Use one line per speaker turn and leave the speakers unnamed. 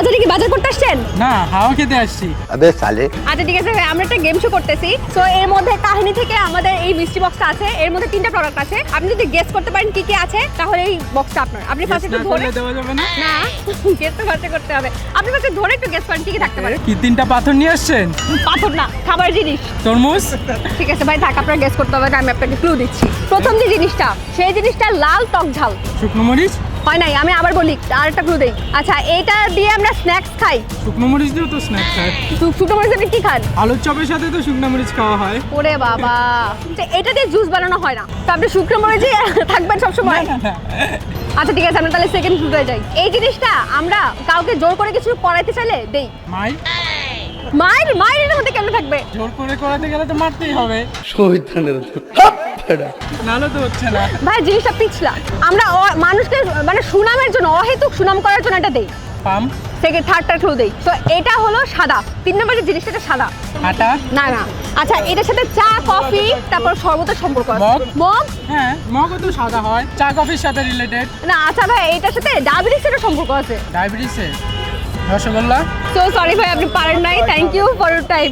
বাজারে কি বাজার করতে আসছেন?
না, হাওয়া খেতে আসছি।
अबे साले
আচ্ছা ঠিক আছে ভাই, আমরা একটা গেম শো করতেছি। সো এর মধ্যে কাহিনী থেকে আমাদের এই মিষ্টি বক্সটা আছে, এর মধ্যে 3টা প্রোডাক্ট আছে। আপনি যদি গেস করতে পারেন কি কি আছে তাহলে এই বক্সটা আপনার। আপনি ফার্স্ট একটু
না
ধরে
করলে দেওয়া যাবে না?
না গেস তো ফার্স্ট করতে হবে। আপনি ফার্স্ট ধরে একটু গেস করেন কি কি থাকতে পারে।
কি 3টা পাথর নিয়ে আসছেন?
পাথর না, খাবার জিনিস।
তরমুজ?
ঠিক আছে ভাই, থাক, আপনার গেস করতে হবে না, আমি আপনাকে ক্লু দিচ্ছি। প্রথম যে জিনিসটা, সেই জিনিসটা লাল টক ঝাল।
শুকনো মরিচ?
হয় নাই, আমি আবার বলি, আর একটা ক্লু দেই। আচ্ছা, এইটা দিয়ে আমরা স্ন্যাক্স খাই।
শুকনো মরিচ দিয়েও তো স্ন্যাক্স খায়।
শুকনো মরিচ দিয়ে কি খান?
আলুর চপের সাথে তো শুকনো মরিচ খাওয়া হয়।
ওরে বাবা, আচ্ছা, এটা দিয়ে জুস বানানো হয় না, তো আপনি শুকনো মরিচই থাকবেন সবসময়। আচ্ছা ঠিক আছে, আমরা তাহলে সেকেন্ড ক্লুতে যাই। এই জিনিসটা আমরা কাউকে জোর করে কিছু করাইতে চাইলে দেই।
মাই?
মায়ের মায়ের এর মধ্যে কেমন থাকবে?
জোর করে করাতে গেলে তো মারতেই হবে, নাহলে তো হচ্ছে না।
ভাই জিনিসটা পিছলা। আমরা মানুষকে মানে সুনামের জন্য, অহেতুক সুনাম করার জন্য এটা দেই।
পাম?
সেকেন্ড থার্ডটা ক্লু দেই। তো এটা হলো সাদা। 3 নম্বর যে জিনিসটা এটা সাদা।
আটা?
না না। আচ্ছা, এটার সাথে চা, কফি, তারপর শরবতের সম্পর্ক আছে।
মগ?
মগ?
হ্যাঁ, মগও তো সাদা হয়, চা কফির সাথে রিলেটেড।
না, আচ্ছা ভাই, এটার সাথে ডায়াবেটিসের সম্পর্ক আছে।
ডায়াবেটিসে? রসগোল্লা?
সো সরি ভাই, আপনি পারেন নাই। Thank you for your time.